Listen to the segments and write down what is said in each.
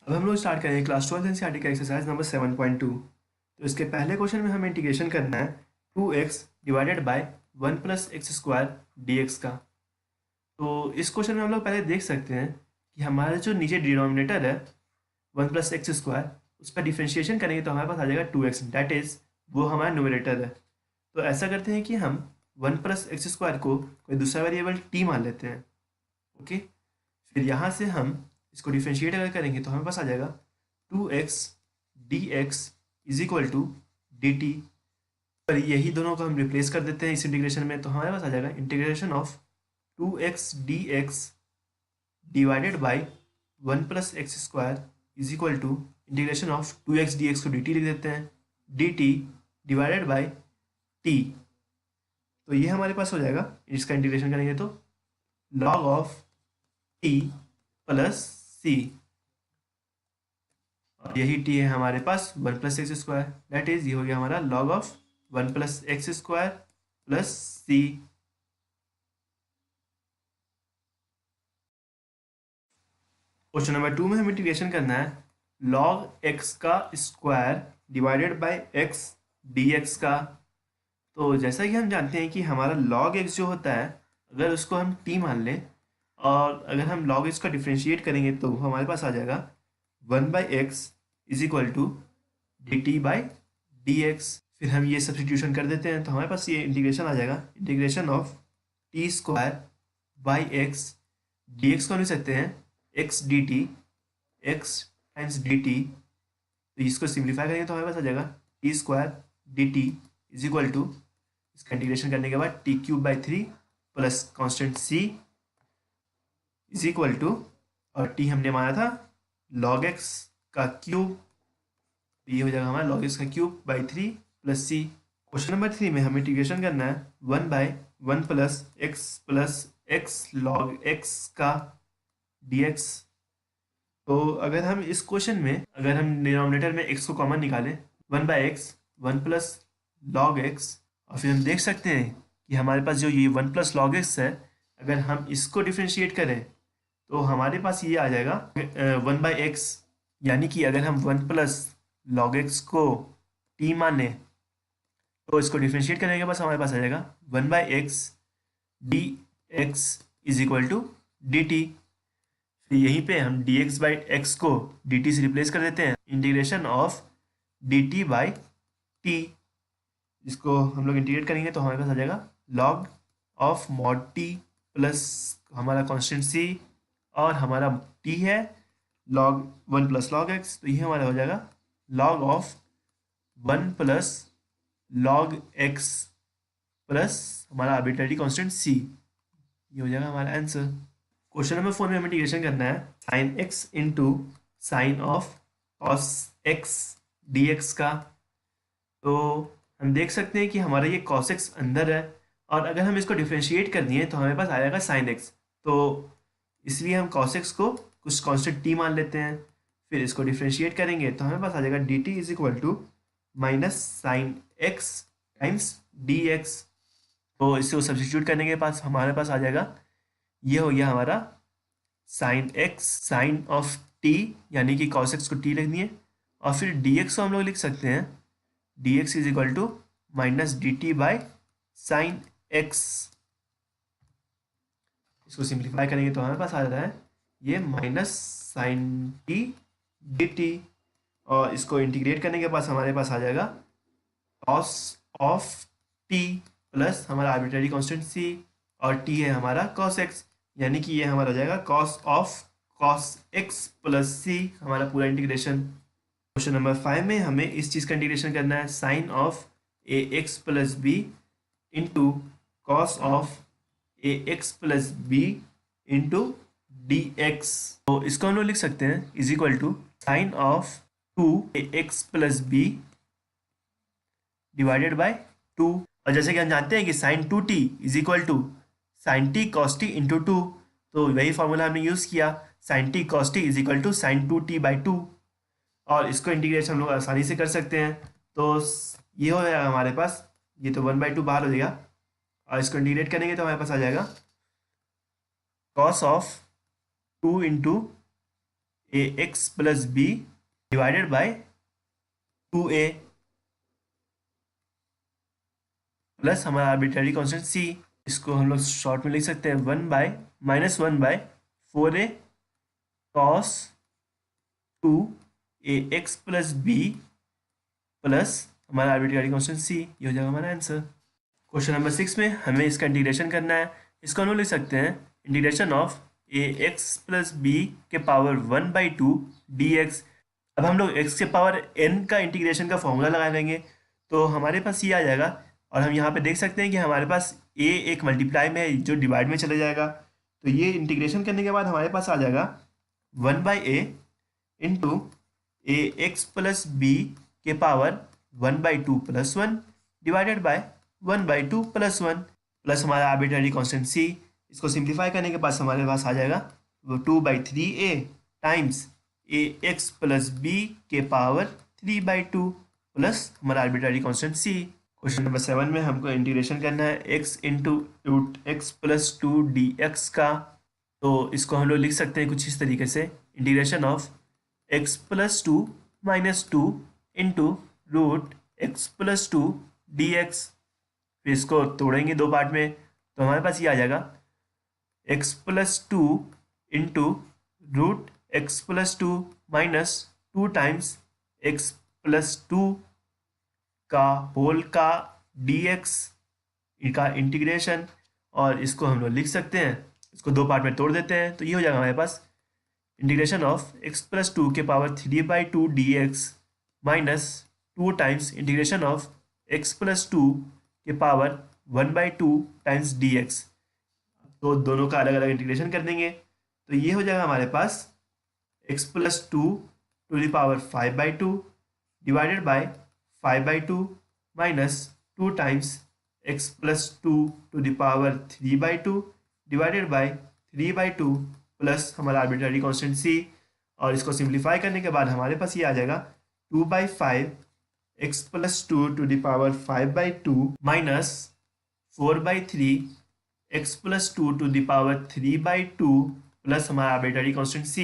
अब हम लोग स्टार्ट करेंगे क्लास 12 एनसीईआरटी का एक्सरसाइज नंबर 7.2। तो इसके पहले क्वेश्चन में हमें इंटीग्रेशन करना है 2x divided by 1 plus x square D का। तो इस क्वेश्चन में हम लोग पहले देख सकते हैं कि हमारा जो नीचे डिनोमिनेटर है 1 प्लस एक्स स्क्वायर, उसका डिफ्रेंशिएशन करेंगे तो हमारे पास आ जाएगा 2x, दैट इज वो हमारा न्यूमरेटर है। तो ऐसा करते हैं कि हम 1 प्लस एक्स स्क्वायर को कोई दूसरा वेरिएबल टी मान लेते हैं। ओके, फिर यहाँ से हम इसको डिफ्रेंशिएट अगर करेंगे तो हमारे पास आ जाएगा 2x d x is equal to d t. पर यही दोनों को हम रिप्लेस कर देते हैं इस इंटीग्रेशन में, तो हमारे पास आ जाएगा integration of 2x d x divided by 1 plus x square is equal to integration of 2x d x को डी टी लिख देते हैं, d t divided by t. तो ये हमारे पास हो जाएगा, इसका इंटीग्रेशन करेंगे तो log of t plus c, और यही टी है हमारे पास 1 plus x square, that is ये हो गया हमारा log of 1 plus x square plus c. Question number 2 में हमें इंटीग्रेशन करना है लॉग एक्स का square divided by x d x का। तो जैसा कि हम जानते हैं कि हमारा लॉग एक्स जो होता है, अगर उसको हम टी मान लें और अगर हम लॉग एक्स का डिफ्रेंशिएट करेंगे तो हमारे पास आ जाएगा 1 by x is equal to d t by d x. फिर हम ये सब्सटीट्यूशन कर देते हैं तो हमारे पास ये इंटीग्रेशन आ जाएगा, integration of t square by x d x को हम लिख सकते हैं x d t, x times d t. तो इसको सिंप्लीफाई करेंगे तो हमारे पास आ जाएगा t square d t is equal to, इसका इंटीग्रेशन करने के बाद t cube by 3 plus constant c is equal to, और टी हमने माना था लॉग एक्स का क्यूब, तो ये हो जाएगा हमारा लॉग एक्स का cube by 3 plus c. Question number 3 में हमें इंटीग्रेशन करना है 1 by 1 plus x log x का डी एक्स। तो अगर हम इस क्वेश्चन में अगर हम डिनोमिनेटर में x को कॉमन निकालें, 1 by x 1 plus log x, और फिर हम देख सकते हैं कि हमारे पास जो ये 1 प्लस लॉग एक्स है, अगर हम इसको डिफ्रेंशिएट करें तो हमारे पास ये आ जाएगा 1 बाई एक्स, यानी कि अगर हम 1 प्लस लॉग एक्स को टी माने तो इसको डिफ्रेंशिएट करने के बाद हमारे पास आ जाएगा 1 by x d x is equal to d t. फिर यहीं पे हम डी एक्स बाई एक्स को डी टी से रिप्लेस कर देते हैं, integration of d t by t. इसको हम लोग इंटीग्रेट करेंगे तो हमारे पास आ जाएगा log of mod t plus हमारा कॉन्स्टेंट सी, और हमारा टी है लॉग 1 प्लस लॉग एक्स, तो ये हमारा हो जाएगा log of 1 plus log x plus हमारा आर्बिट्रेरी कांस्टेंट सी। ये हो जाएगा हमारा आंसर। क्वेश्चन नंबर 4 में हमें इंटीग्रेशन करना है sign x into sine of cos x d x का। तो हम देख सकते हैं कि हमारा ये कॉस एक्स अंदर है, और अगर हम इसको डिफ्रेंशिएट कर दिए तो हमारे पास आ जाएगा साइन एक्स। तो इसलिए हम कॉस एक्स को कुछ कांस्टेंट टी मान लेते हैं, फिर इसको डिफ्रेंशिएट करेंगे तो हमें पास आ जाएगा d t is equal to minus sine x times d x. तो इससे सब्सटीट्यूट करने के पास हमारे पास आ जाएगा, ये हो गया हमारा sine x sine of t, यानी कि कॉस एक्स को टी लिख दिए, और फिर डी एक्स को हम लोग लिख सकते हैं d x is equal to minus d t by sine x. इसको सिंप्लीफाई करेंगे तो हमारे पास आ जाता है ये minus sine t d t, और इसको इंटीग्रेट करने के पास हमारे पास आ जाएगा कॉस ऑफ टी प्लस हमारा आर्बिट्रेरी कांस्टेंट सी, और टी है हमारा कॉस एक्स, यानी कि ये हमारा हो जाएगा cos of cos x plus c, हमारा पूरा इंटीग्रेशन। क्वेश्चन नंबर 5 में हमें इस चीज़ का इंटीग्रेशन करना है sine of a x plus b into cos of a x plus b into d x. तो इसको हम लोग लिख सकते हैं is equal to sine of 2ax plus b divided by 2। और जैसे कि हम जानते हैं कि sine 2t is equal to sine t cos t into 2, तो वही फॉर्मूला हमने यूज़ किया, sine t cos t is equal to sign 2t by 2, और इसको इंटीग्रेशन हम लोग आसानी से कर सकते हैं। तो ये हो जाएगा हमारे पास, ये तो 1/2 बाहर हो जाएगा, और इसको इंटीग्रेट करेंगे तो हमारे पास आ जाएगा cos of 2 into a x plus b divided by 2a plus हमारा आर्बिट्ररी कांस्टेंट c। इसको हम लोग शॉर्ट में लिख सकते हैं 1/-1/4a cos 2ax plus b plus हमारा आर्बिट्ररी कांस्टेंट c। ये हो जाएगा हमारा आंसर। क्वेश्चन नंबर 6 में हमें इसका इंटीग्रेशन करना है। इसको हम लोग लिख सकते हैं integration of a x plus b के पावर 1/2 dx। अब हम लोग x के पावर n का इंटीग्रेशन का फॉर्मूला लगा लेंगे तो हमारे पास ये आ जाएगा। और हम यहाँ पे देख सकते हैं कि हमारे पास a एक मल्टीप्लाई में है जो डिवाइड में चले जाएगा, तो ये इंटीग्रेशन करने के बाद हमारे पास आ जाएगा 1/a into a x plus b के power 1/2 plus 1 divided by 1/2 plus 1 plus हमारा आर्बिट्ररी कांस्टेंट c। इसको सिंप्लीफाई करने के बाद हमारे पास आ जाएगा वो 2/3a times a x plus b के पावर 3/2 प्लस हमारा arbitrary constant c। Question number 7 में हमको इंटीग्रेशन करना है x into root x plus 2 dx का। तो इसको हम लोग लिख सकते हैं कुछ इस तरीके से integration of x plus 2 minus 2 into root x plus 2 dx। फिर इसको तोड़ेंगे दो पार्ट में तो हमारे पास ये आ जाएगा x plus 2 into root x plus 2 minus 2 times x plus 2 का होल का dx का इंटीग्रेशन। और इसको हम लोग लिख सकते हैं, इसको दो पार्ट में तोड़ देते हैं तो ये हो जाएगा हमारे पास इंटीग्रेशन ऑफ x प्लस 2 के power 3/2 dx minus 2 times integration of x plus 2 के पावर 1/2 टाइम्स dx। तो दोनों का अलग अलग इंटीग्रेशन कर देंगे तो ये हो जाएगा हमारे पास x plus 2 to the power 5/2 divided by 5/2 minus 2 times x plus 2 to the power 3/2 divided by 3/2 plus हमारा आर्बिट्ररी कांस्टेंट c। और इसको सिंप्लीफाई करने के बाद हमारे पास ये आ जाएगा 2/5 x plus 2 to the power 5/2 minus 4/3 x plus 2 to the power 3/2 plus हमारा arbitrary constant c।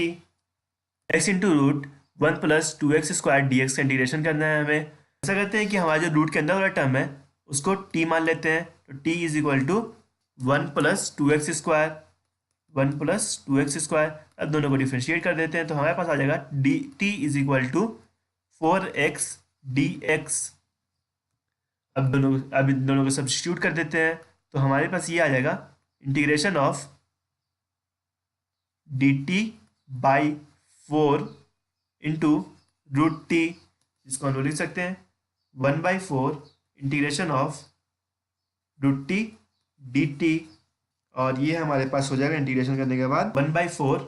x into root 1 plus 2x square dx का इंटीग्रेशन करना है हमें। ऐसा करते हैं कि हमारा जो रूट के अंदर वाला टर्म है उसको t मान लेते हैं तो t is equal to 1 plus 2x square 1 plus 2x square. अब दोनों को डिफ्रेंशिएट कर देते हैं तो हमारे पास आ जाएगा t is equal to 4x dx। अब इन दोनों को सब्स्टिट्यूट कर देते हैं तो हमारे पास ये आ जाएगा integration of dt by 4 into root t, जिसको हम लोग लिख सकते हैं 1/4 integration of root t dt। और ये हमारे पास हो जाएगा इंटीग्रेशन करने के बाद 1/4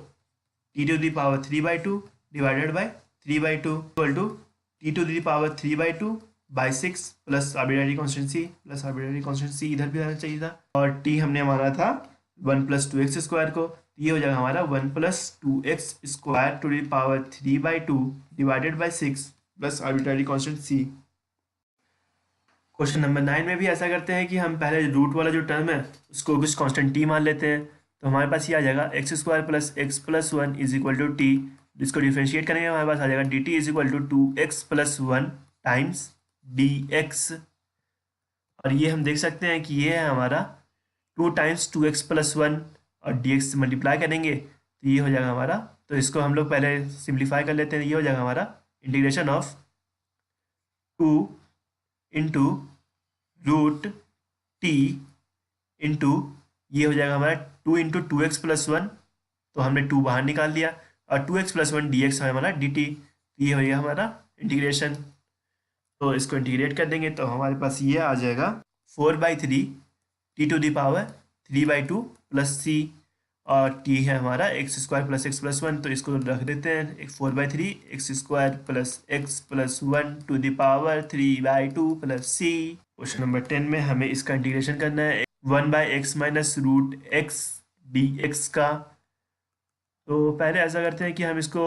t to the power 3/2 divided by 3/2 equal to t to the power 3/2 by 6 plus arbitrary constant c plus arbitrary constant c इधर भी आना चाहिए था। और t हमने माना था 1 प्लस 2x स्क्वायर को, ये हो जाएगा हमारा 1 plus 2x square to the power 3/2 divided by 6 plus arbitrary constant c। Question number 9 में भी ऐसा करते हैं कि हम पहले रूट वाला जो टर्म है उसको कुछ कांस्टेंट t मान लेते हैं तो हमारे पास ये आ जाएगा x square plus x plus 1 is equal to t. जिसको डिफ्रेंशिएट करेंगे हमारे पास आ जाएगा d t is equal to 2x plus 1 times dx। और ये हम देख सकते हैं कि ये है हमारा 2 टाइम्स 2x प्लस 1 और dx से मल्टीप्लाई करेंगे तो ये हो जाएगा हमारा। तो इसको हम लोग पहले सिंप्लीफाई कर लेते हैं, ये हो जाएगा हमारा integration of 2 into root t into ये हो जाएगा हमारा 2 इंटू 2x प्लस 1, तो हमने 2 बाहर निकाल दिया और 2x प्लस 1 dx है हमारा dt। तो ये हो गया हमारा इंटीग्रेशन। तो इसको इंटीग्रेट कर देंगे तो हमारे पास ये आ जाएगा 4/3 t to the power 3/2 plus c। और t है हमारा x square plus x plus 1, तो इसको रख देते हैं 4/3 x square plus x plus 1 to the power 3/2 plus c। Question number 10 में हमें इसका इंटीग्रेशन करना है 1/x minus root x dx का। तो पहले ऐसा करते हैं कि हम इसको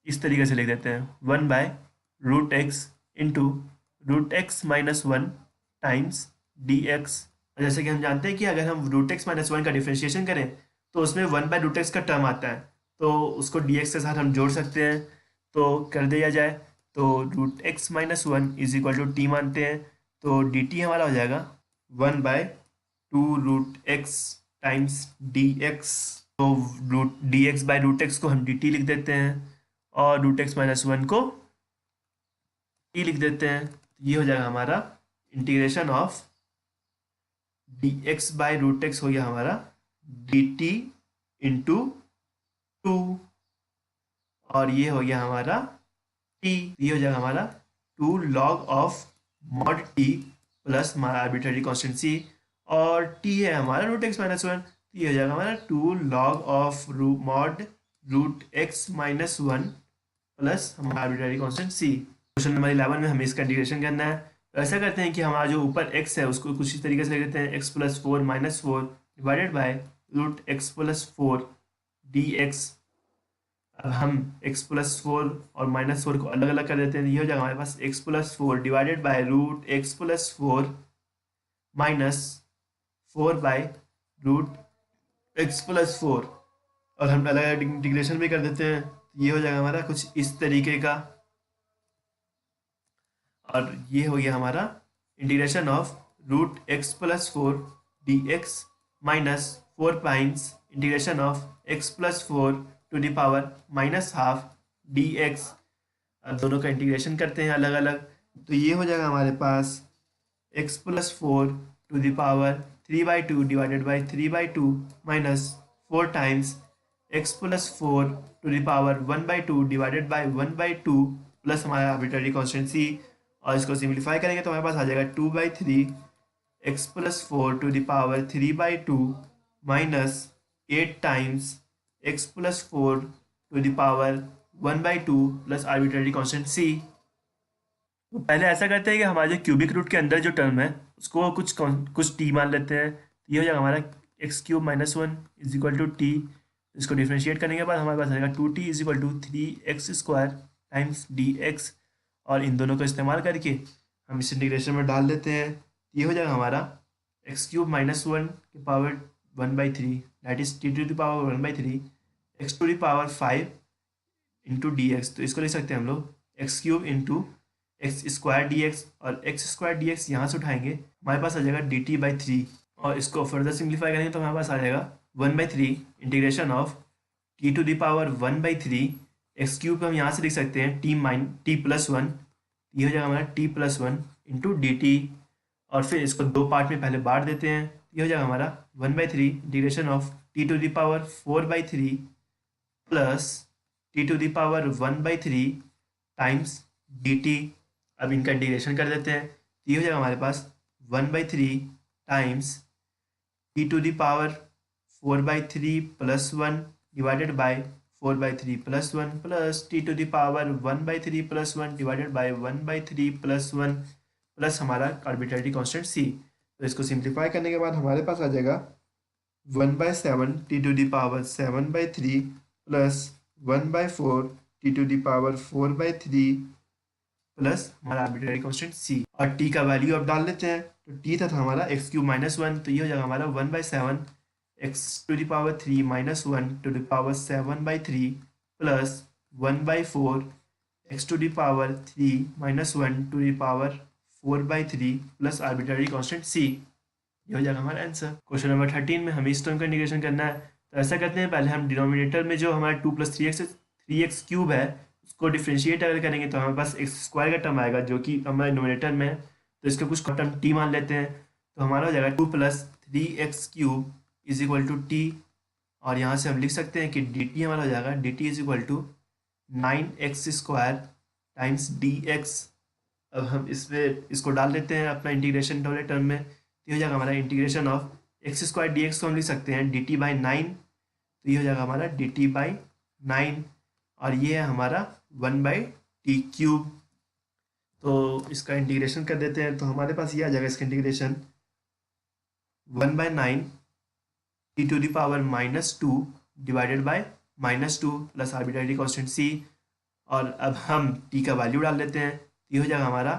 इस तरीके से लिख देते हैं 1/√x into root x minus 1 times dx। जैसे कि हम जानते हैं कि अगर हम रूट एक्स माइनस 1 का डिफ्रेंशिएशन करें तो उसमें 1/√x का टर्म आता है, तो उसको डी एक्स के साथ हम जोड़ सकते हैं, तो कर दिया जाए तो root x minus one is equal to t मानते हैं, तो डी टी हमारा हो जाएगा 1/2 root x times d x. तो root d x by root x को हम डी टी लिख देते हैं और रूट एक्स माइनस वन को टी लिख देते हैं। ये हो जाएगा हमारा integration of d x by root x हो गया हमारा डी टी इंटू 2, और ये हो गया हमारा टी। ये हो जाएगा हमारा 2 log of mod t plus हमारा आर्बिट्ररी कॉन्स्टेंट सी, और टी है हमारा रूट एक्स माइनस वन, तो ये हो जाएगा हमारा 2 log of mod root x minus one plus हमारा arbitrary constant c. Question number 11 में हमें इसका इंटीग्रेशन करना है। तो ऐसा करते हैं कि हमारा जो ऊपर x है उसको कुछ इस तरीके से लिख देते हैं, x plus four minus four divided by root x plus four d x. अब हम x प्लस फोर और माइनस फोर को अलग अलग कर देते हैं, ये हो जाएगा हमारे पास x plus four divided by root x plus four minus four by root x plus four, और हम अलग अलग इंटीग्रेशन भी कर देते हैं, ये हो जाएगा हमारा कुछ इस तरीके का। और ये हो गया हमारा integration of root x plus four d x minus four times integration of x plus four to the power minus half d x. अब दोनों का इंटीग्रेशन करते हैं अलग अलग, तो ये हो जाएगा हमारे पास x plus four to the power 3/2 divided by 3/2 minus four times x plus four to the power 1/2 divided by 1/2 plus हमारा आर्बिट्ररी कॉन्स्टेंट सी, और इसको सिंप्लीफाई करेंगे तो हमारे पास आ जाएगा 2/3 x plus four to the power 3/2 minus 8 times x plus four to the power 1/2 plus arbitrary constant c. तो पहले ऐसा करते हैं कि हमारे जो क्यूबिक रूट के अंदर जो टर्म है उसको कुछ टी मान लेते हैं, तो ये हो जाएगा हमारा x cube minus one is equal to t. इसको डिफ्रेंशिएट करने के बाद हमारे पास आएगा 2t is equal to 3x² times d x, और इन दोनों का इस्तेमाल करके हम इस इंटीग्रेशन में डाल देते हैं, ये हो जाएगा हमारा एक्स क्यूब माइनस वन के power 1/3 that is t to the power 1/3 x to the power 5 into d x. तो इसको लिख सकते हैं हम लोग x cube into x square d x, और एक्स स्क्वायर डी एक्स यहाँ से उठाएंगे हमारे पास आ जाएगा डी टी बाई थ्री, और इसको फर्दर सिंप्लीफाई करेंगे तो हमारे पास आ जाएगा 1/3 integration of t to the power 1/3 x cube हम यहाँ से लिख सकते हैं टी प्लस वन, ये हो जाएगा हमारा T plus one into d t, और फिर इसको दो पार्ट में पहले बांट देते हैं, ये हो जाएगा हमारा 1/3 integration of t to the power 4/3 plus t to the power 1/3 times d t. अब इनका इंटीग्रेशन कर देते हैं, तो ये हो जाएगा हमारे पास 1/3 times t to the power 4/3 plus one divided by 4/3 plus one plus t to the power 1/3 plus one divided by 1/3 plus one plus हमारा आर्बिट्ररी कांस्टेंट सी। तो इसको सिंप्लीफाई करने के बाद हमारे पास आ जाएगा 1/7 t to the power 7/3 plus 1/4 t to the power 4/3 plus हमारा आर्बिट्ररी कांस्टेंट सी, और टी का वैल्यू अब डाल लेते हैं, तो टी था हमारा एक्स क्यूब माइनस वन, तो ये हो जाएगा हमारा 1/7 x to the power 3 minus one to the power 7/3 plus 1/4 x to the power 3 minus one to the power 4/3 plus arbitrary constant c. ये हो जाएगा हमारा आंसर। क्वेश्चन नंबर 13 में हमें इस टर्म का इंटीग्रेशन करना है, तो ऐसा करते हैं पहले हम डिनोमिनेटर में जो हमारा 2 + 3x क्यूब है उसको डिफ्रेंशिएट अगर करेंगे तो हमारे पास एक्स स्क्वायर का टर्म आएगा जो कि हमारे डिनोमिनेटर में है, तो इसका कुछ टर्म टी मान लेते हैं, तो हमारा हो जाएगा 2 + 3x cube is equal to t, और यहाँ से हम लिख सकते हैं कि डी टी हमारा हो जाएगा d t is equal to 9x² times d x. अब हम इसमें इसको डाल देते हैं अपना इंटीग्रेशन वाले टर्म में, तो ये हो जाएगा हमारा इंटीग्रेशन ऑफ x² dx को हम लिख सकते हैं dt बाई 9, तो ये हो जाएगा हमारा dt बाई 9, और ये है हमारा 1/t³। तो इसका इंटीग्रेशन कर देते हैं, तो हमारे पास ये आ जाएगा इसका integration 1/9 t to the power -2 divided by -2 plus arbitrary constant c, और अब हम t का वैल्यू डाल देते हैं, तो ये हो जाएगा हमारा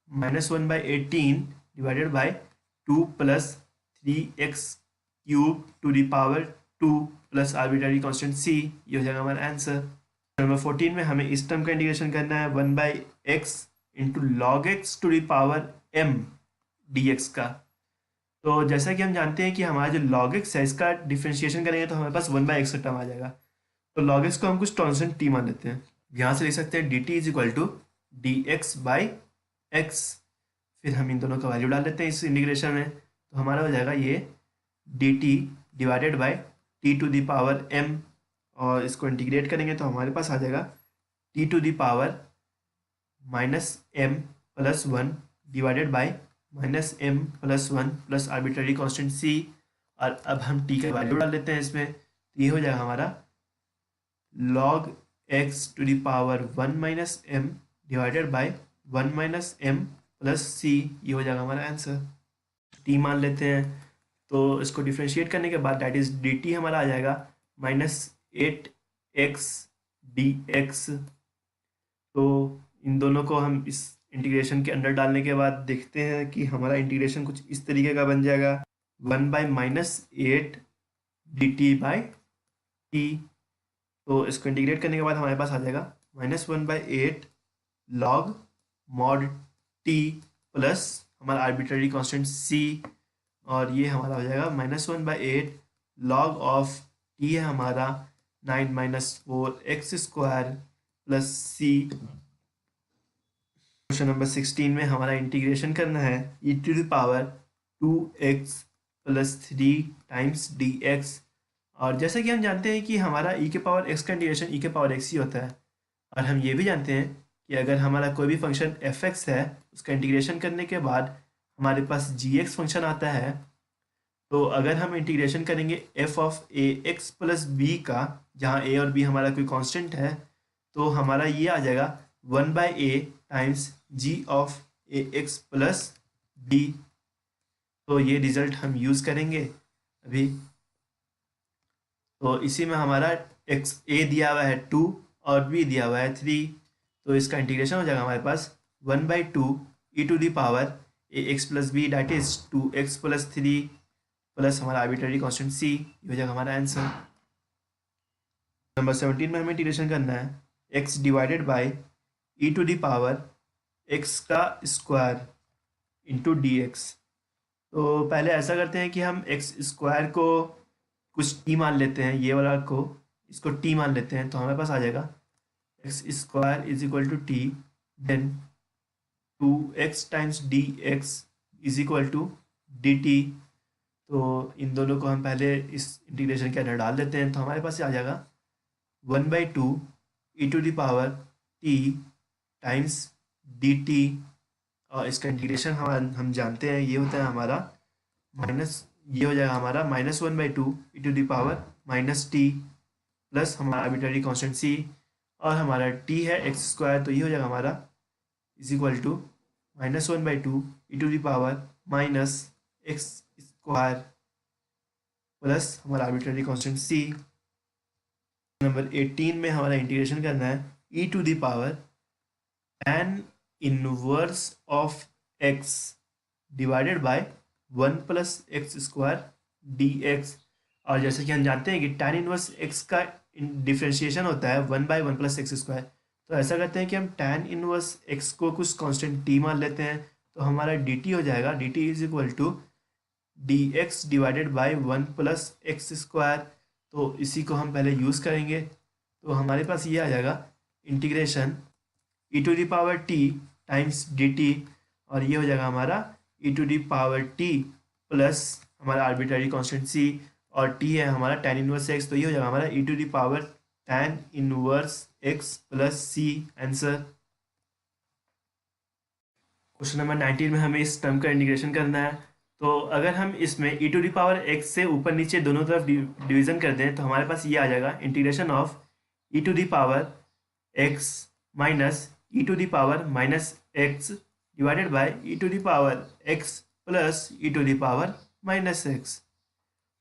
-1/18 divided by 2 + 3x³ to the power 2 plus arbitrary constant c, ये हो जाएगा हमारा आंसर। नंबर 14 में हमें इस टर्म का इंटीग्रेशन करना है 1/x into log x to the power m dx का। तो जैसा कि हम जानते हैं कि हमारा जो log x है इसका डिफ्रेंशिएशन करेंगे तो हमारे पास 1/x का टर्म आ जाएगा। तो log x को हम कुछ कांस्टेंट t मान लेते हैं, यहाँ से लिख सकते हैं dt is equal to dx/x। फिर हम इन दोनों का वैल्यू डाल देते हैं इस इंटीग्रेशन में, तो हमारा हो जाएगा ये dt divided by t to the power m, और इसको इंटीग्रेट करेंगे तो हमारे पास आ जाएगा t to the power -m plus 1 divided by -m plus 1 plus arbitrary constant c। और अब हम t का वैल्यू डाल देते हैं इसमें, तो ये हो जाएगा हमारा log x to the power 1 - m divided by 1 - m plus c, ये हो जाएगा हमारा आंसर। t मान लेते हैं, तो इसको डिफ्रेंशिएट करने के बाद दैट इज dt हमारा आ जाएगा -8x dx। तो इन दोनों को हम इस इंटीग्रेशन के अंदर डालने के बाद देखते हैं कि हमारा इंटीग्रेशन कुछ इस तरीके का बन जाएगा 1/-8 dt बाई t। तो इसको इंटीग्रेट करने के बाद हमारे पास आ जाएगा -1/8 log mod t प्लस हमारा आर्बिट्ररी कांस्टेंट c, और ये हमारा हो जाएगा -1/8 log ऑफ t है हमारा 9 - 4x square plus c। Question number 16 में हमारा इंटीग्रेशन करना है e to the power 2x plus 3 times dx। और जैसा कि हम जानते हैं कि हमारा e के पावर x का इंटीग्रेशन e के पावर x ही होता है, और हम ये भी जानते हैं कि अगर हमारा कोई भी फंक्शन f(x) है उसका इंटीग्रेशन करने के बाद हमारे पास gx फंक्शन आता है। तो अगर हम इंटीग्रेशन करेंगे f of ax plus b का, जहाँ a और b हमारा कोई कांस्टेंट है, तो हमारा ये आ जाएगा 1/a times g of ax plus b। तो ये रिजल्ट हम यूज़ करेंगे अभी। तो इसी में हमारा x a दिया हुआ है 2 और b दिया हुआ है 3, तो इसका इंटीग्रेशन हो जाएगा हमारे पास 1/2 e to the power ax plus b that is 2x plus 3 plus हमारा आर्बिट्ररी कांस्टेंट c, ये हो जाएगा हमारा आंसर। नंबर 17 में हमें इंटीग्रेशन करना है x divided by e to the power x का स्क्वायर इंटू dx। तो पहले ऐसा करते हैं कि हम x स्क्वायर को कुछ t मान लेते हैं, ये वाला को इसको t मान लेते हैं, तो हमारे पास आ जाएगा x square is equal to t, then 2x times dx is equal to dt। तो इन दोनों को हम पहले इस इंटीग्रेशन के अंदर डाल देते हैं, तो हमारे पास आ जाएगा 1/2 e to the power t times dt। और इसका इंटीग्रेशन हम जानते हैं ये होता है हमारा ये हो जाएगा हमारा -1/2 e to the power -t plus हमारा आर्बिट्ररी कांस्टेंट c, और हमारा t है x स्क्वायर, तो ये हो जाएगा हमारा is equal to -1/2 e to the power -x square plus हमारा आर्बिट्ररी कांस्टेंट c। नंबर 18 में हमारा इंटीग्रेशन करना है e to the power tan inverse of x divided by 1 plus x square dx। और जैसे कि हम जानते हैं कि tan इनवर्स x का डिफ्रेंशिएशन होता है 1/1 प्लस x स्क्वायर, तो ऐसा करते हैं कि हम tan इनवर्स x को कुछ कांस्टेंट t मान लेते हैं, तो हमारा dt हो जाएगा dt is equal to dx divided by 1 plus x square. तो इसी को हम पहले यूज़ करेंगे, तो हमारे पास ये आ जाएगा integration e to the power t times dt, और ये हो जाएगा हमारा e to the power t plus हमारा आर्बिट्ररी कांस्टेंट c, और t है हमारा tan इनवर्स x, तो ये हो जाएगा हमारा e to the power tan inverse x plus c answer. Question number 19 में हमें इस टर्म का इंटीग्रेशन करना है। तो अगर हम इसमें e to the power x से ऊपर नीचे दोनों तरफ डिवीज़न कर दें, तो हमारे पास ये आ जाएगा integration of e to the power x माइनस e to the power minus x divided by e to the power x प्लस e to the power minus x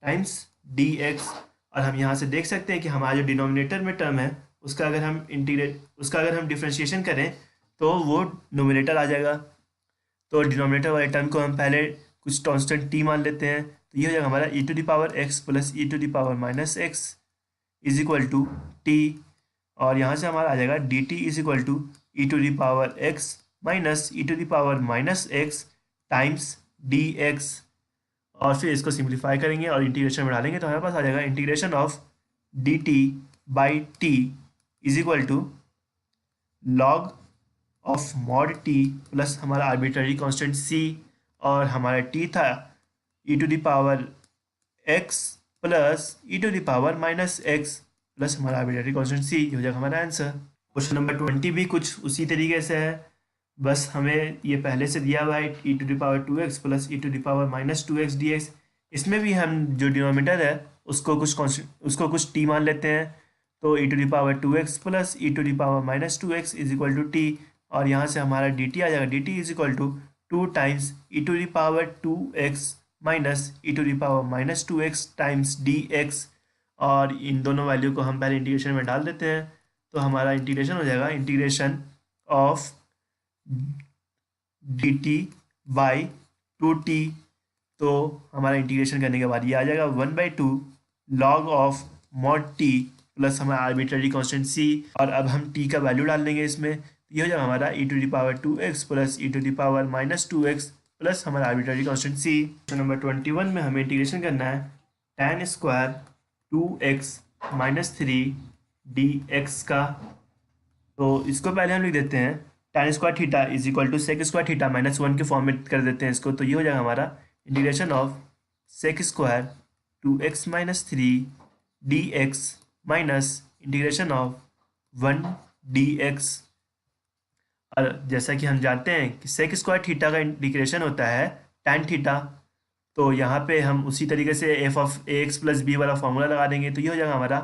times dx। और हम यहाँ से देख सकते हैं कि हमारा जो डिनोमिनेटर में टर्म है उसका अगर हम डिफ्रेंशिएशन करें तो वो नोमिनेटर आ जाएगा। तो डिनोमिनेटर वाले टर्म को हम पहले कुछ कांस्टेंट t मान लेते हैं, तो ये हो जाएगा हमारा e to the power x plus e to the power minus x is equal to t, और यहाँ से हमारा आ जाएगा d t is equal to e to the power x minus e to the power minus x times d x. और फिर इसको simplify करेंगे और इंटीग्रेशन में डालेंगे तो हमारे पास आ जाएगा integration of d t by t is equal to log of mod t plus हमारा आर्बिट्ररी कांस्टेंट सी, और हमारा टी था e to the power x plus e to the power minus x plus हमारा arbitrary constant c. ये हो जाएगा हमारा answer. Question number 20 भी कुछ उसी तरीके से है, बस हमें ये पहले से दिया हुआ है e to the power 2x plus e to the power minus 2x dx। इसमें भी हम जो डिनोमिनेटर है उसको कुछ टी मान लेते हैं, तो e to the power 2x plus e to the power minus 2x is equal to t, और यहाँ से हमारा डी टी आ जाएगा, d t is equal to 2 times e to the power 2x minus e to the power minus 2x times dx। और इन दोनों value को हम पहले इंटीग्रेशन में डाल देते हैं, तो हमारा इंटीग्रेशन हो जाएगा integration of d t by 2t। तो हमारा इंटीग्रेशन करने के बाद ये आ जाएगा 1/2 log of mod t plus हमारा आर्बिट्ररी कांस्टेंट सी, और अब हम t का वैल्यू डाल देंगे इसमें, तो ये हो जाएगा हमारा e to the power 2x plus e to the power minus 2x plus हमारा arbitrary constant c. Question number 21 में हमें इंटीग्रेशन करना है tan square 2x minus 3 dx का। तो इसको पहले हम लिख देते हैं tan square theta is equal to sec square theta minus 1 के फॉर्म में कर देते हैं इसको, तो ये हो जाएगा हमारा integration of sec square 2x minus 3 dx minus integration of 1 dx। और जैसा कि हम जानते हैं कि सेक स्क्वायर थीटा का इंटीग्रेशन होता है tan थीटा, तो यहाँ पे हम उसी तरीके से f of a x plus b वाला फॉर्मूला लगा देंगे, तो ये हो जाएगा हमारा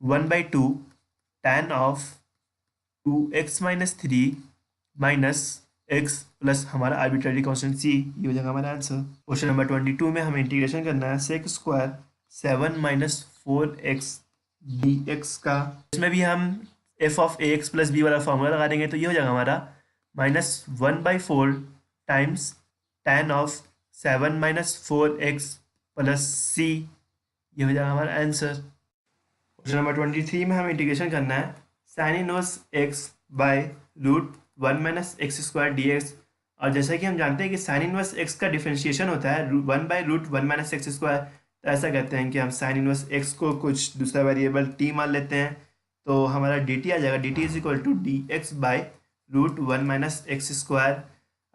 1/2 tan of 2x minus 3 minus x plus हमारा आर्बिट्ररी कांस्टेंट सी। ये हो जाएगा हमारा आंसर। क्वेश्चन नंबर 22 में हमें इंटीग्रेशन करना है sec square 7 minus 4x dx का। इसमें भी हम f of a x plus b वाला फॉर्मूला लगा देंगे, तो ये हो जाएगा हमारा -1/4 times tan of 7 minus 4x plus c. ये हो जाएगा हमारा आंसर। क्वेश्चन नंबर 23 में हमें इंटीग्रेशन करना है sine inverse x by root 1 minus x square d x. और जैसा कि हम जानते हैं कि साइन इनवर्स x का डिफरेंशिएशन होता है 1/√1 माइनस एक्स स्क्वायर, तो ऐसा कहते हैं कि हम साइन इनवर्स x को कुछ दूसरा वेरिएबल t मान लेते हैं, तो हमारा dt आ जाएगा, dt is equal to d x by root 1 minus x square.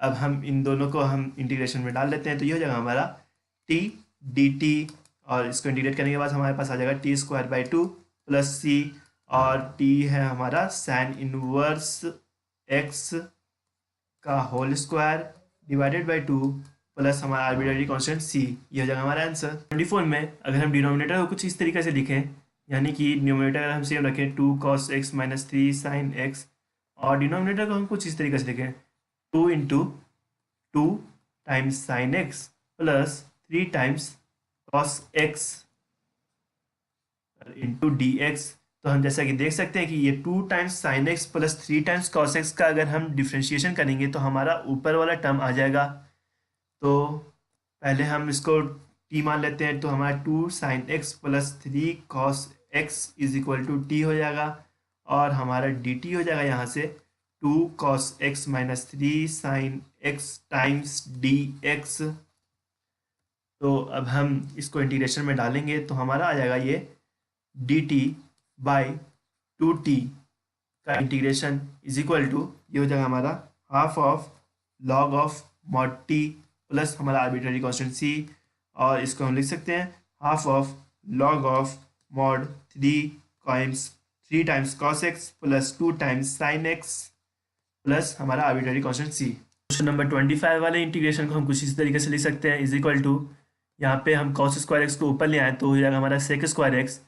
अब हम इन दोनों को हम इंटीग्रेशन में डाल लेते हैं, तो ये हो जाएगा हमारा t dt, और इसको इंटीग्रेट करने के बाद हमारे पास आ जाएगा t² प्लस c, और t है हमारा साइन इनवर्स x का whole square divided by 2 plus हमारा आर्बिट्ररी कांस्टेंट c। ये हो जाएगा हमारा आंसर। 24 में अगर हम डिनोमिनेटर को कुछ इस तरीके से लिखें, यानी कि न्यूमरेटर अगर हम सेम रखें 2 cos x minus 3 sin x, और डिनोमिनेटर को हम कुछ इस तरीके से लिखें 2 into 2 times sign x plus 3 times cos x into d x. तो हम जैसा कि देख सकते हैं कि ये 2 times sign x plus 3 times cos x का अगर हम डिफ्रेंशिएशन करेंगे तो हमारा ऊपर वाला टर्म आ जाएगा। तो पहले हम इसको t मान लेते हैं, तो हमारा 2 sine x plus 3 cos x is equal to t हो जाएगा, और हमारा dt हो जाएगा यहाँ से 2 cos x minus 3 sign x times d x. तो अब हम इसको इंटीग्रेशन में डालेंगे, तो हमारा आ जाएगा ये dt बाई 2t का इंटीग्रेशन इज इक्वल टू, ये हो जाएगा हमारा half of log of mod t plus हमारा आर्बिट्ररी कांस्टेंट c, और इसको हम लिख सकते हैं half of log of mod 3 times cos x plus 2 times sin x plus हमारा arbitrary constant c। Question number 25 वाले इंटीग्रेशन को हम कुछ इस तरीके से लिख सकते हैं इज इक्वल टू, यहाँ पे हम cos स्क्वायर x को ऊपर ले आए तो हो जाएगा हमारा सेक स्क्वायर x,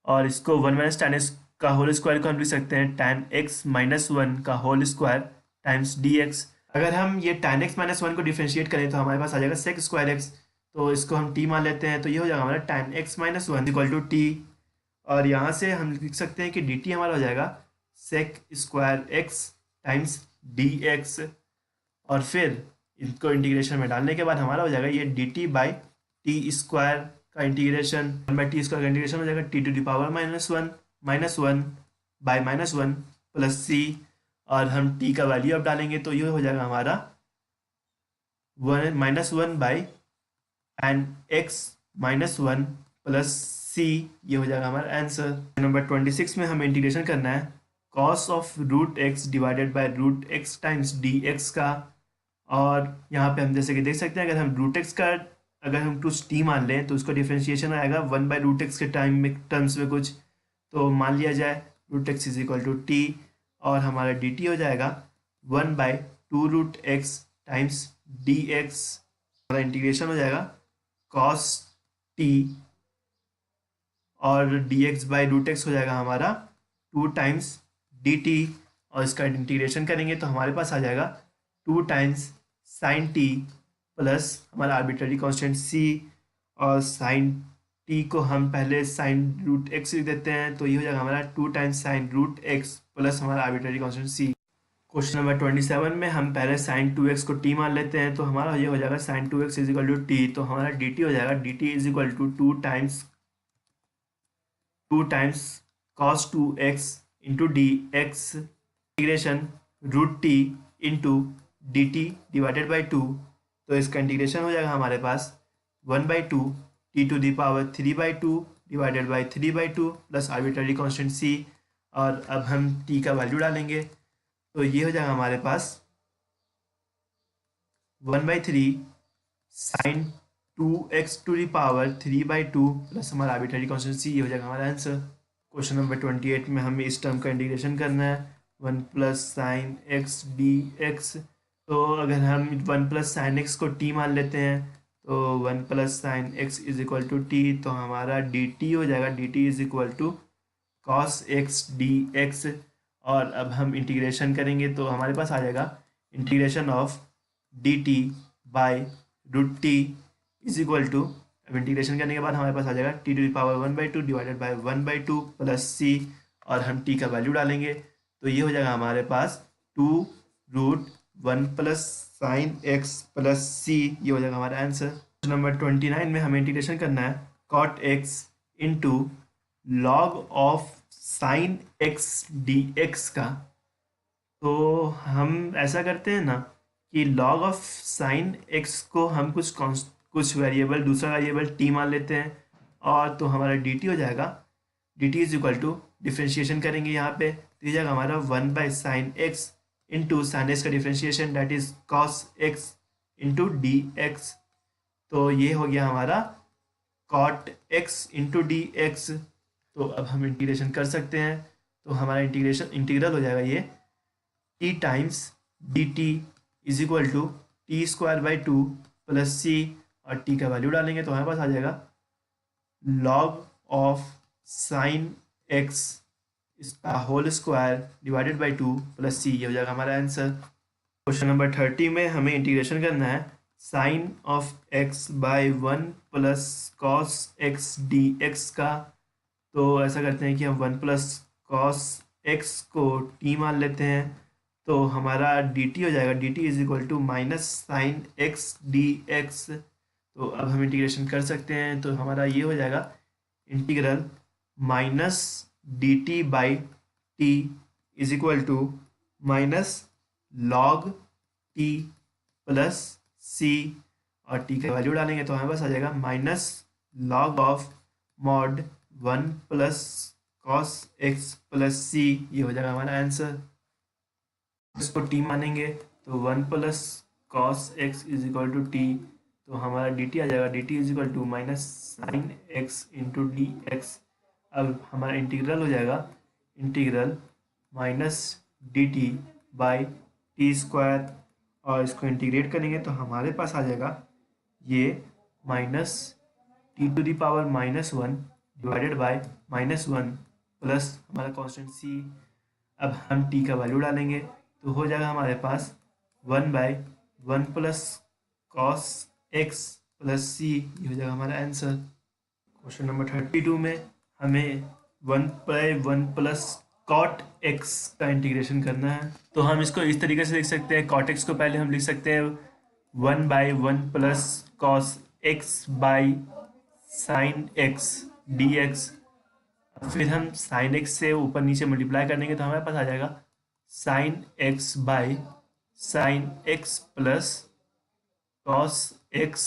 और इसको 1 माइनस tan x का होल स्क्वायर को हम लिख सकते हैं tan x माइनस 1 का होल स्क्वायर टाइम्स dx। अगर हम ये tan x माइनस 1 को डिफ्रेंशिएट करें तो हमारे पास आ जाएगा सेक स्क्वायर x, तो इसको हम t मान लेते हैं, तो ये हो जाएगा हमारा tan x minus 1 equal to t, और यहाँ से हम लिख सकते हैं कि dt हमारा हो जाएगा sec square x times dx, और फिर इनको इंटीग्रेशन में डालने के बाद हमारा हो जाएगा ये dt बाई टी स्क्वायर का इंटीग्रेशन 1/t² का इंटीग्रेशन हो जाएगा t⁻⁻1 -1 प्लस सी, और हम टी का वैल्यू अब डालेंगे तो ये हो जाएगा हमारा -1 एंड x-1 प्लस सी, ये हो जाएगा हमारा आंसर। नंबर 26 में हमें इंटीग्रेशन करना है cos of root x divided by root x times d x का। और यहाँ पे हम जैसे कि देख सकते हैं, अगर हम रूट एक्स का अगर हम कुछ टी मान लें तो उसका डिफ्रेंशिएशन आएगा 1/√x के टाइम में टर्म्स में कुछ, तो मान लिया जाए √x is equal to t, और हमारा डी टी हो जाएगा 1/2√x टाइम्स डी एक्स। हमारा इंटीग्रेशन हो जाएगा cos टी, और dx/√x हो जाएगा हमारा 2 टाइम्स dt, और इसका इंटीग्रेशन करेंगे तो हमारे पास आ जाएगा 2 टाइम्स साइन टी प्लस हमारा आर्बिट्ररी कांस्टेंट c, और साइन टी को हम पहले sin√x लिख देते हैं, तो ये हो जाएगा हमारा 2 टाइम्स sin√x प्लस हमारा arbitrary constant c। Question number 27 में हम पहले sin2x को t मान लेते हैं, तो हमारा ये हो जाएगा sin2x is equal to t, तो हमारा dt हो जाएगा dt is equal to 2 times cos 2x into d x integration √t into d t divided by 2, तो इसका इंटीग्रेशन हो जाएगा हमारे पास 1/2 t⁻³ divided by 3/2 plus arbitrary constant c, और अब हम t का वैल्यू डालेंगे तो ये हो जाएगा हमारे पास 1/3 साइन 2x⁻³ प्लस हमारा आर्बिट्ररी कांस्टेंट c, ये हो जाएगा हमारा आंसर। क्वेश्चन नंबर 28 में हमें इस टर्म का इंटीग्रेशन करना है 1 plus sine x d x, तो अगर हम 1 प्लस साइन एक्स को t मान लेते हैं तो 1 plus sine x is equal to t, तो हमारा डी टी हो जाएगा d t is equal to cos x d x, और अब हम इंटीग्रेशन करेंगे तो हमारे पास आ जाएगा integration of d t by √t is equal to, अब इंटीग्रेशन करने के बाद हमारे पास आ जाएगा t⁻1/2 divided by 1/2 plus c, और हम t का वैल्यू डालेंगे तो ये हो जाएगा हमारे पास 2√1 plus sine x plus c, ये हो जाएगा हमारा आंसर। नंबर 29 में हमें इंटीग्रेशन करना है cot x into log of sine x d x का। तो हम ऐसा करते हैं ना कि लॉग ऑफ साइन एक्स को हम कुछ वेरिएबल दूसरा वेरिएबल t मान लेते हैं, और तो हमारा dt हो जाएगा dt is equal to differentiation करेंगे यहाँ पे तो ये जाएगा हमारा 1/sin x into sine x का differentiation that is cos x into d x, तो ये हो गया हमारा cot x into d x. तो अब हम इंटीग्रेशन कर सकते हैं, तो हमारा इंटीग्रल हो जाएगा ये t times d t is equal to t² plus c, और t का वैल्यू डालेंगे तो हमारे पास आ जाएगा लॉग ऑफ साइन एक्स इसका whole square divided by 2 plus c, ये हो जाएगा हमारा आंसर। क्वेश्चन नंबर 30 में हमें इंटीग्रेशन करना है sine of x by 1 plus cos x d x का। तो ऐसा करते हैं कि हम 1 प्लस कॉस एक्स को t मान लेते हैं, तो हमारा dt हो जाएगा dt is equal to minus sine x d x. तो अब हम इंटीग्रेशन कर सकते हैं, तो हमारा ये हो जाएगा integral minus d t by t is equal to minus log t plus c, और टी का वैल्यू डालेंगे तो हमारे पास आ जाएगा minus log of mod 1 plus cos x plus c, ये हो जाएगा हमारा आंसर। इसको t मानेंगे तो 1 plus cos x is equal to t, तो हमारा dt आ जाएगा dt is equal to minus sine x into d x. अब हमारा इंटीग्रल हो जाएगा integral minus d t by t², और इसको इंटीग्रेट करेंगे तो हमारे पास आ जाएगा ये minus t⁻⁻1 divided by -1 plus हमारा कांस्टेंट c। अब हम t का वैल्यू डालेंगे तो हो जाएगा हमारे पास 1/1 plus cos x plus c, ये हो जाएगा हमारा आंसर। क्वेश्चन नंबर 32 में हमें 1/1 प्लस कॉट एक्स का इंटीग्रेशन करना है, तो हम इसको इस तरीके से लिख सकते हैं। कॉट एक्स को पहले हम लिख सकते हैं 1/1 plus cos x by sine x d x. फिर हम साइन एक्स से ऊपर नीचे मल्टीप्लाई कर देंगे तो हमारे पास आ जाएगा sign x by sine x plus cos x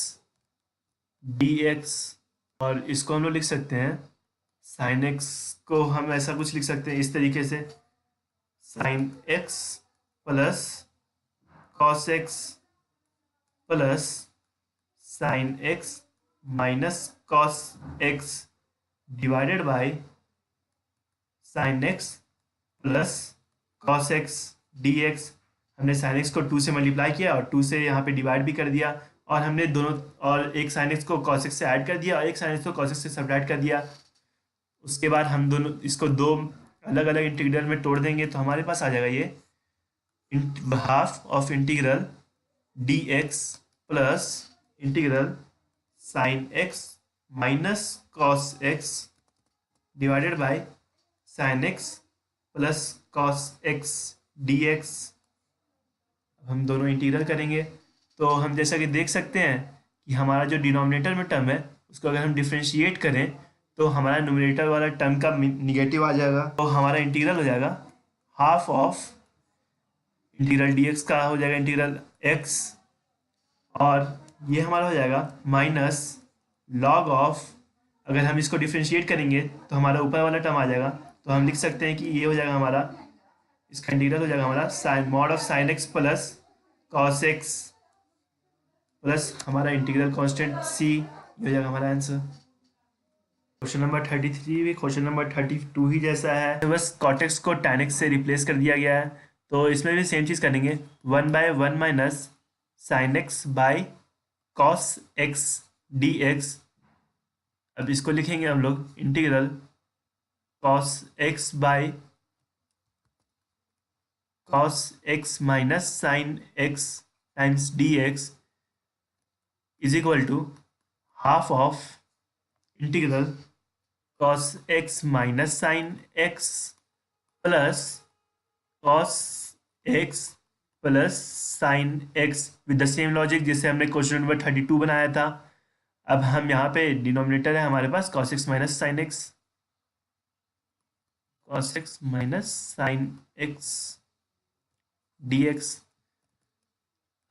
d x. और इसको हम लोग लिख सकते हैं, साइन एक्स को हम ऐसा कुछ लिख सकते हैं इस तरीके से, sign x plus cos x plus sine x minus cos x divided by sign x plus cos x d x. हमने साइन एक्स को 2 से मल्टीप्लाई किया और 2 से यहाँ पे डिवाइड भी कर दिया, और हमने दोनों और एक साइन एक्स को कॉस एक्स से ऐड कर दिया और एक साइन एक्स को कॉस एक्स से सब्ट्रैक्ट कर दिया। उसके बाद हम दोनों इसको दो अलग अलग इंटीग्रल में तोड़ देंगे तो हमारे पास आ जाएगा ये half of integral d x plus integral sine x minus cos x divided by sign x plus cos x d x. हम दोनों इंटीग्रल करेंगे तो हम जैसा कि देख सकते हैं कि हमारा जो डिनोमिनेटर में टर्म है उसको अगर हम डिफ्रेंशिएट करें तो हमारा न्यूमरेटर वाला टर्म का निगेटिव आ जाएगा, तो हमारा इंटीग्रल हो जाएगा half of integral d x का हो जाएगा इंटीग्रल एक्स, और ये हमारा हो जाएगा माइनस लॉग ऑफ, अगर हम इसको डिफ्रेंशिएट करेंगे तो हमारा ऊपर वाला टर्म आ जाएगा, तो हम लिख सकते हैं कि ये हो जाएगा हमारा, इसका इंटीग्रल हो जाएगा हमारा sine mod of sine x plus cos x plus हमारा इंटीग्रल कांस्टेंट सी। ये हो जाएगा हमारा आंसर। क्वेश्चन नंबर 33 भी क्वेश्चन नंबर 32 ही जैसा है, तो बस कॉट एक्स को tan x से रिप्लेस कर दिया गया है। तो इसमें भी सेम चीज़ करेंगे, 1/1 minus sine x by cos x d x. अब इसको लिखेंगे हम लोग integral cos x by cos x minus sine x times d x is equal to half of integral cos x minus sine x plus cos x plus sine x with the same logic जिससे हमने question number 32 बनाया था। अब हम यहाँ पे denominator है हमारे पास cos x minus sine x, cos x minus sine x d x.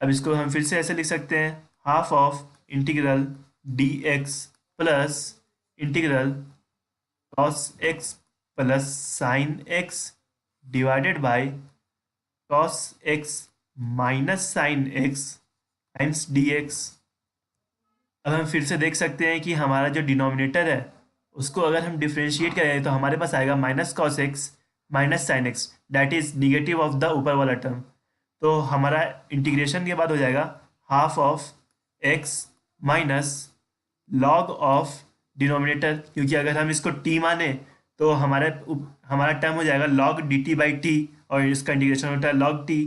अब इसको हम फिर से ऐसे लिख सकते हैं, half of integral d x plus integral cos x plus sine x divided by cos x minus sine x times d x. अब हम फिर से देख सकते हैं कि हमारा जो डिनोमिनेटर है उसको अगर हम डिफ्रेंशिएट करें तो हमारे पास आएगा minus cos x minus sine x, that is negative of the ऊपर वाला टर्म। तो हमारा इंटीग्रेशन के बाद हो जाएगा half of x minus log of denominator, क्योंकि अगर हम इसको टी माने तो हमारा टर्म हो जाएगा log D t by T, और इसका इंटीग्रेशन होता है लॉग टी,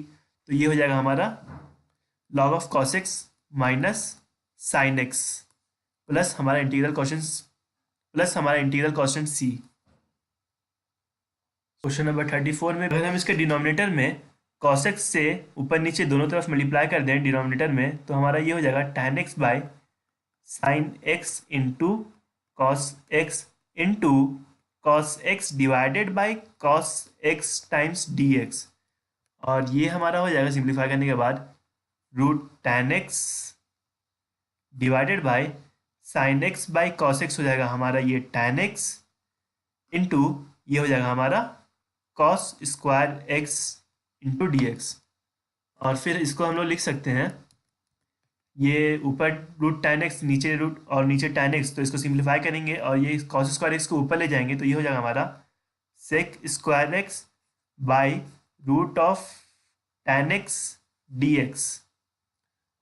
तो ये हो जाएगा हमारा log of cos x minus sine x plus हमारा integral constant c. Question number 34 में अगर हम इसके डिनोमिनेटर में cos x से ऊपर नीचे दोनों तरफ मल्टीप्लाई कर दें डिनोमिनेटर में, तो हमारा ये हो जाएगा tan x by sine x into cos x into cos x divided by cos x times d x. और ये हमारा हो जाएगा सिंप्लीफाई करने के बाद root tan x divided by sine x by cos x हो जाएगा हमारा ये tan x इंटू ये हो जाएगा हमारा cos square x into d x. और फिर इसको हम लोग लिख सकते हैं, ये ऊपर रूट tan x नीचे रूट और नीचे tan x, तो इसको सिंप्लीफाई करेंगे और ये कॉस स्क्वायर एक्स को ऊपर ले जाएंगे तो ये हो जाएगा हमारा sec square x by root of tan x d x.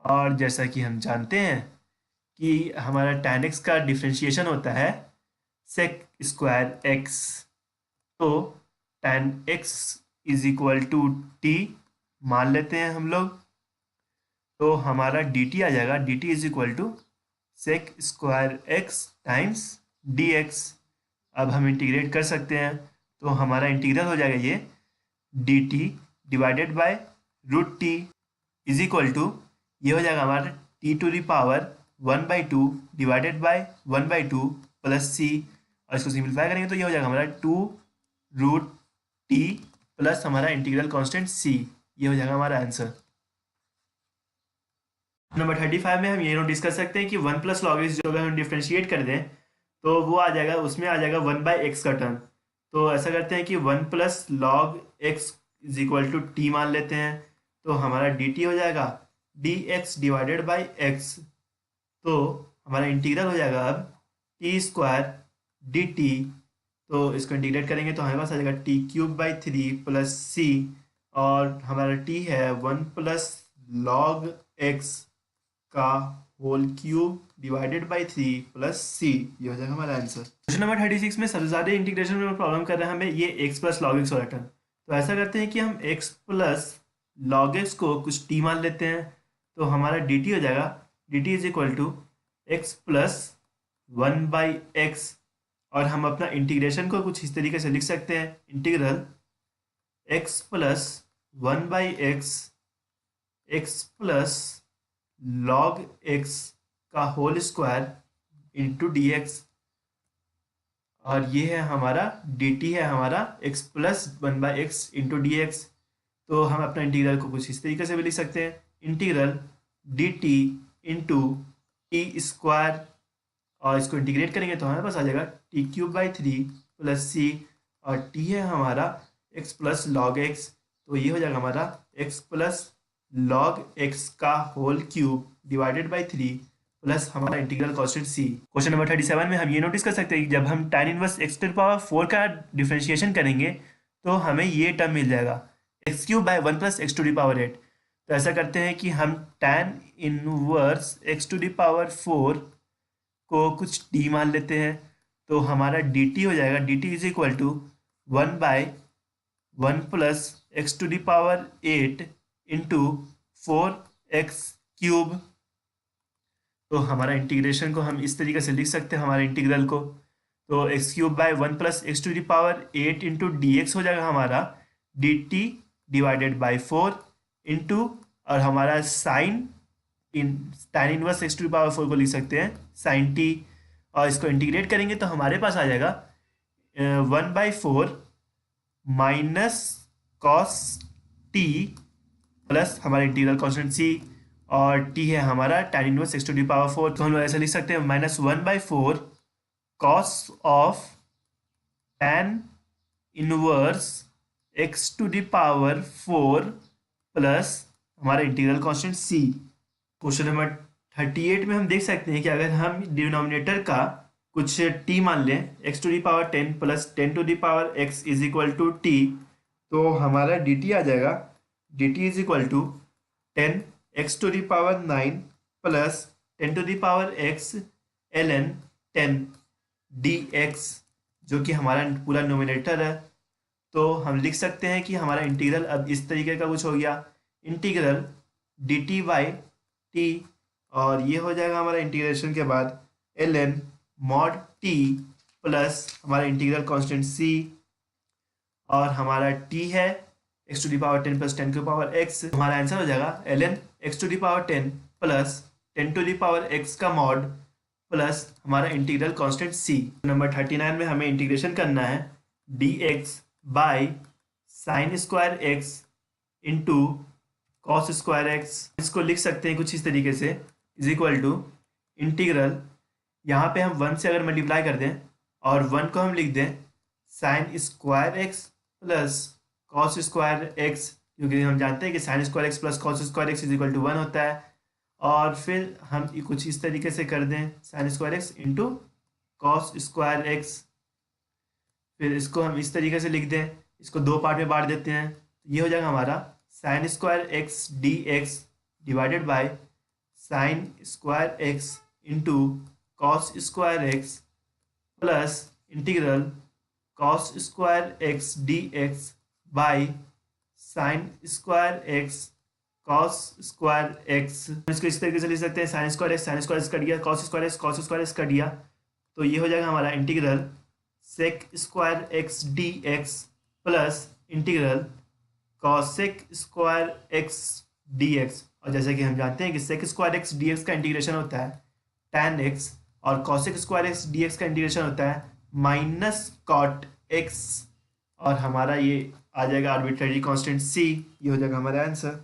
और जैसा कि हम जानते हैं कि हमारा tan x का डिफ्रेंशिएशन होता है सेक स्क्वायर एक्स, तो tan x is equal to t मान लेते हैं हम लोग, तो हमारा dt आ जाएगा, dt is equal to sec square x times d x. अब हम इंटीग्रेट कर सकते हैं तो हमारा इंटीग्रल हो जाएगा ये dt divided by root t is equal to ये हो जाएगा हमारा t to the power 1/2 divided by 1/2 plus c, और इसको सिंप्लीफाई करेंगे तो ये हो जाएगा हमारा 2√t प्लस हमारा इंटीग्रल कांस्टेंट सी। ये हो जाएगा हमारा आंसर। नंबर 35 में हम ये नोटिस कर सकते हैं कि 1 प्लस लॉग एक्स जो अगर हम डिफ्रेंशिएट कर दें तो वो आ जाएगा, उसमें आ जाएगा 1/x का टर्म। तो ऐसा करते हैं कि 1 plus log x is equal to t मान लेते हैं, तो हमारा डी टी हो जाएगा dx डिवाइडेड बाई एक्स। तो हमारा इंटीग्रल हो जाएगा अब t² dt। तो इसको इंटीग्रेट करेंगे तो हमारे पास आ जाएगा t³/3 प्लस सी, और हमारा t है 1 प्लस लॉग एक्स का whole cube divided by 3 plus c. ये हो जाएगा हमारा आंसर। क्वेश्चन नंबर 36 में सबसे ज़्यादा इंटीग्रेशन में प्रॉब्लम कर रहा है हमें ये x प्लस लॉग एक्स वाला टर्म। तो ऐसा करते हैं कि हम x प्लस लॉग एक्स को कुछ t मान लेते हैं, तो हमारा dt हो जाएगा dt is equal to x plus 1/x, और हम अपना इंटीग्रेशन को कुछ इस तरीके से लिख सकते हैं, integral x plus 1/x x plus log x का whole square into d x, और ये है हमारा dt है हमारा x plus 1/x into d x. तो हम अपना इंटीग्रल को कुछ इस तरीके से भी लिख सकते हैं, इंटीग्रल dt इंटू t², और इसको इंटीग्रेट करेंगे तो हमारे पास आ जाएगा t³/3 प्लस सी, और t है हमारा x प्लस लॉग एक्स। तो ये हो जाएगा हमारा x प्लस लॉग एक्स का whole cube divided by 3 plus हमारा integral constant c. Question number 37 में हम ये नोटिस कर सकते हैं कि जब हम tan इनवर्स x⁴ का डिफरेंशिएशन करेंगे तो हमें ये टर्म मिल जाएगा x³/1 प्लस x⁴। तो ऐसा करते हैं कि हम tan इनवर्स x⁴ को कुछ t मान लेते हैं, तो हमारा dt हो जाएगा dt is equal to 1/1 plus x⁸ into 4x³। तो हमारा इंटीग्रेशन को हम इस तरीके से लिख सकते हैं हमारे इंटीग्रल को, तो x³/1 plus x⁸ into d x हो जाएगा हमारा dt डिवाइडेड बाई 4 इंटू, और हमारा साइन tan इनवर्स x⁴ को लिख सकते हैं साइन t, और इसको इंटीग्रेट करेंगे तो हमारे पास आ जाएगा 1/4 माइनस कॉस t प्लस हमारा इंटीग्रल कांस्टेंट सी, और t है हमारा tan इनवर्स x⁴। तो हम लोग ऐसा लिख सकते हैं -1/4 cos of tan inverse x⁴ plus हमारा integral constant c. Question number 38 में हम देख सकते हैं कि अगर हम डिनोमिनेटर का कुछ t मान लें x⁻10 plus 10⁻x is equal to t, तो हमारा dt आ जाएगा dt is equal to 10x⁹ plus 10⁻x ln 10 dx, जो कि हमारा पूरा नोमिनेटर है। तो हम लिख सकते हैं कि हमारा इंटीग्रल अब इस तरीके का कुछ हो गया, इंटीग्रल dt/t, और ये हो जाएगा हमारा इंटीग्रेशन के बाद ln mod t प्लस हमारा इंटीग्रल कांस्टेंट c, और हमारा t है x⁻10 प्लस 10⁻x। हमारा आंसर हो जाएगा ln x⁻10 प्लस 10⁻x का मॉड प्लस हमारा इंटीग्रल कांस्टेंट c। नंबर 39 में हमें इंटीग्रेशन करना है dx by sine square x into cos square x। इसको लिख सकते हैं कुछ इस तरीके से, इज इक्वल टू इंटीग्रल, यहाँ पे हम 1 से अगर मल्टीप्लाई कर दें और 1 को हम लिख दें sine square x plus cos square x, क्योंकि हम जानते हैं कि sine square x plus cos square x is equal to 1 होता है, और फिर हम कुछ इस तरीके से कर दें sine square x into cos square x, फिर इसको हम इस तरीके से लिख दें, इसको दो पार्ट में बांट देते हैं, ये हो जाएगा हमारा sine square x dx divided by sine square x into cos square x plus integral cos square x dx by sine square x cos square x। इसको इस तरीके से लिख सकते हैं साइन स्क्वायर x कट गया, कॉस स्क्वायर x कट गया, तो ये हो जाएगा हमारा integral sec square x dx plus integral cosec square x dx। और जैसे कि हम जानते हैं कि सेक स्क्वायर x dx का इंटीग्रेशन होता है tan x, और cosec स्क्वायर एक्स dx का इंटीग्रेशन होता है माइनस cot x, और हमारा ये आ जाएगा आर्बिट्रेरी कांस्टेंट c। ये हो जाएगा हमारा आंसर।